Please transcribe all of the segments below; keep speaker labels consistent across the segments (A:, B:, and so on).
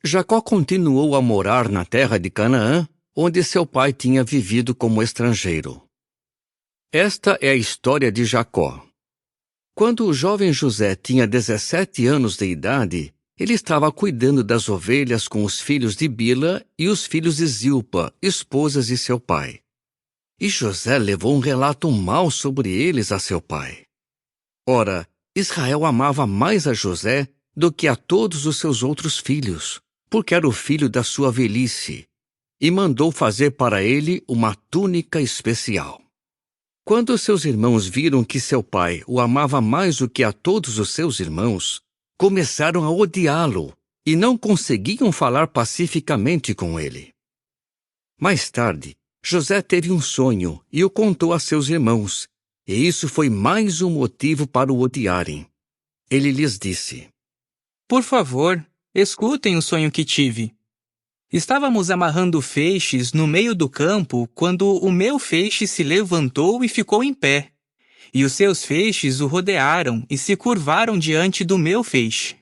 A: Jacó continuou a morar na terra de Canaã, onde seu pai tinha vivido como estrangeiro. Esta é a história de Jacó. Quando o jovem José tinha 17 anos de idade, ele estava cuidando das ovelhas com os filhos de Bila e os filhos de Zilpa, esposas de seu pai. E José levou um relato mau sobre eles a seu pai. Ora, Israel amava mais a José do que a todos os seus outros filhos, porque era o filho da sua velhice, e mandou fazer para ele uma túnica especial. Quando seus irmãos viram que seu pai o amava mais do que a todos os seus irmãos, começaram a odiá-lo e não conseguiam falar pacificamente com ele. Mais tarde, José teve um sonho e o contou a seus irmãos, e isso foi mais um motivo para o odiarem. Ele lhes disse:
B: Por favor, escutem o sonho que tive. Estávamos amarrando feixes no meio do campo quando o meu feixe se levantou e ficou em pé, e os seus feixes o rodearam e se curvaram diante do meu feixe.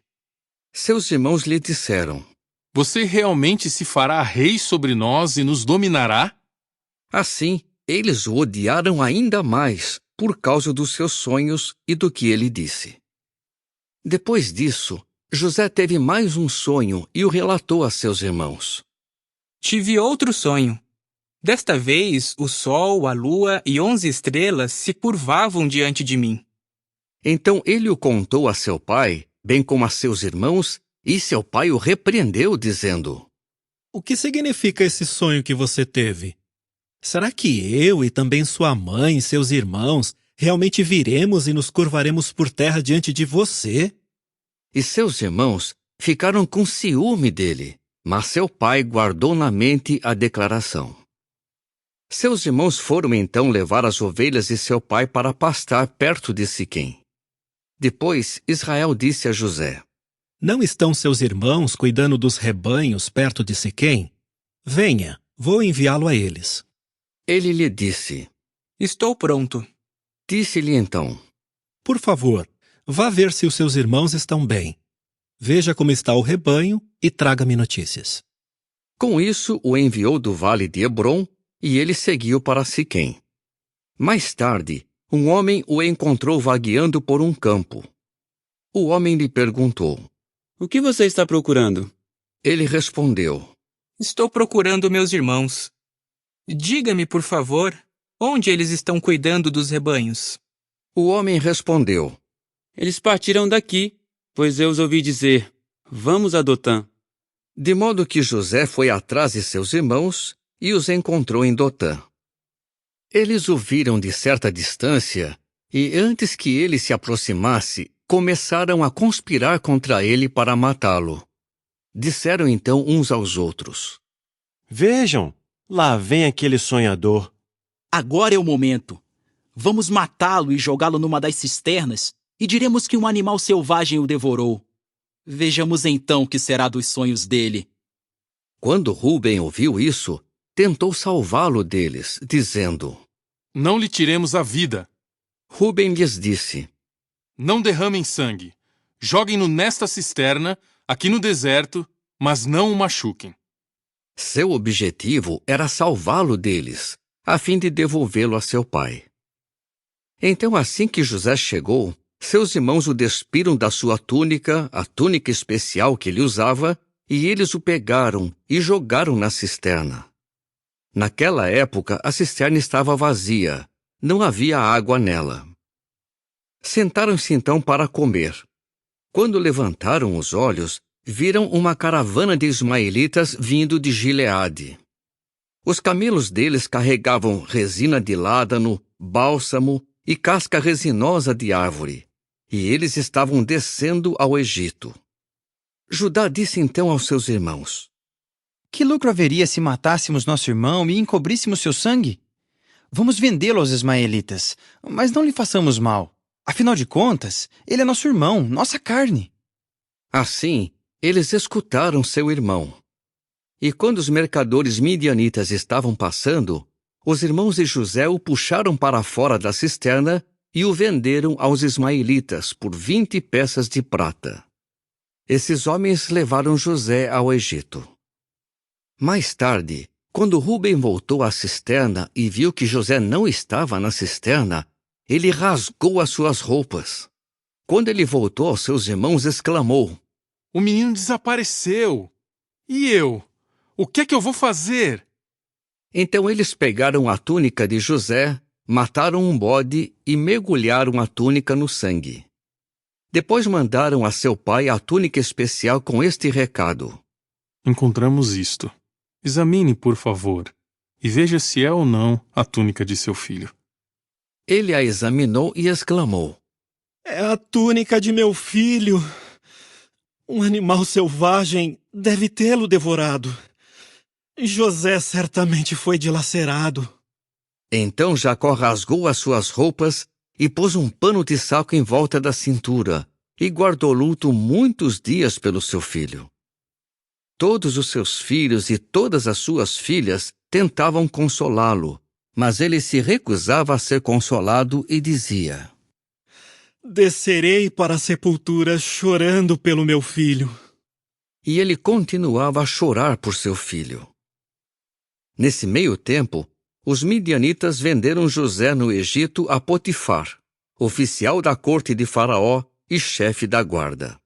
A: Seus irmãos lhe disseram:
C: Você realmente se fará rei sobre nós e nos dominará?
A: Assim, eles o odiaram ainda mais por causa dos seus sonhos e do que ele disse. Depois disso, José teve mais um sonho e o relatou a seus irmãos.
B: Tive outro sonho. Desta vez, o sol, a lua e 11 estrelas se curvavam diante de mim.
A: Então ele o contou a seu pai, bem como a seus irmãos, e seu pai o repreendeu, dizendo:
D: O que significa esse sonho que você teve? Será que eu e também sua mãe e seus irmãos realmente viremos e nos curvaremos por terra diante de você?
A: E seus irmãos ficaram com ciúme dele, mas seu pai guardou na mente a declaração. Seus irmãos foram então levar as ovelhas de seu pai para pastar perto de Siquém. Depois, Israel disse a José:
D: Não estão seus irmãos cuidando dos rebanhos perto de Siquém? Venha, vou enviá-lo a eles.
A: Ele lhe disse:
B: Estou pronto.
A: Disse-lhe então:
D: Por favor, vá ver se os seus irmãos estão bem. Veja como está o rebanho e traga-me notícias.
A: Com isso, o enviou do vale de Hebrom, e ele seguiu para Siquém. Mais tarde, um homem o encontrou vagueando por um campo. O homem lhe perguntou:
E: O que você está procurando?
A: Ele respondeu:
B: Estou procurando meus irmãos. Diga-me, por favor, onde eles estão cuidando dos rebanhos.
A: O homem respondeu:
E: Eles partiram daqui, pois eu os ouvi dizer: Vamos a Dotã.
A: De modo que José foi atrás de seus irmãos e os encontrou em Dotã. Eles o viram de certa distância e, antes que ele se aproximasse, começaram a conspirar contra ele para matá-lo. Disseram então uns aos outros:
F: Vejam, lá vem aquele sonhador.
G: Agora é o momento. Vamos matá-lo e jogá-lo numa das cisternas e diremos que um animal selvagem o devorou. Vejamos então o que será dos sonhos dele.
A: Quando Rúben ouviu isso, tentou salvá-lo deles, dizendo:
C: Não lhe tiremos a vida.
A: Rúben lhes disse:
C: Não derramem sangue. Joguem-no nesta cisterna, aqui no deserto, mas não o machuquem.
A: Seu objetivo era salvá-lo deles, a fim de devolvê-lo a seu pai. Então, assim que José chegou, seus irmãos o despiram da sua túnica, a túnica especial que ele usava, e eles o pegaram e jogaram na cisterna. Naquela época, a cisterna estava vazia, não havia água nela. Sentaram-se então para comer. Quando levantaram os olhos, viram uma caravana de ismaelitas vindo de Gileade. Os camelos deles carregavam resina de ládano, bálsamo e casca resinosa de árvore, e eles estavam descendo ao Egito. Judá disse então aos seus irmãos:
H: Que lucro haveria se matássemos nosso irmão e encobríssemos seu sangue? Vamos vendê-lo aos ismaelitas, mas não lhe façamos mal. Afinal de contas, ele é nosso irmão, nossa carne.
A: Assim, eles escutaram seu irmão. E quando os mercadores midianitas estavam passando, os irmãos de José o puxaram para fora da cisterna e o venderam aos ismaelitas por 20 peças de prata. Esses homens levaram José ao Egito. Mais tarde, quando Rúben voltou à cisterna e viu que José não estava na cisterna, ele rasgou as suas roupas. Quando ele voltou aos seus irmãos, exclamou:
C: O menino desapareceu. E eu? O que é que eu vou fazer?
A: Então eles pegaram a túnica de José, mataram um bode e mergulharam a túnica no sangue. Depois mandaram a seu pai a túnica especial com este recado:
C: Encontramos isto. Examine, por favor, e veja se é ou não a túnica de seu filho.
A: Ele a examinou e exclamou:
D: É a túnica de meu filho. Um animal selvagem deve tê-lo devorado. José certamente foi dilacerado.
A: Então Jacó rasgou as suas roupas e pôs um pano de saco em volta da cintura e guardou luto muitos dias pelo seu filho. Todos os seus filhos e todas as suas filhas tentavam consolá-lo, mas ele se recusava a ser consolado e dizia:
D: Descerei para a sepultura chorando pelo meu filho.
A: E ele continuava a chorar por seu filho. Nesse meio tempo, os midianitas venderam José no Egito a Potifar, oficial da corte de Faraó e chefe da guarda.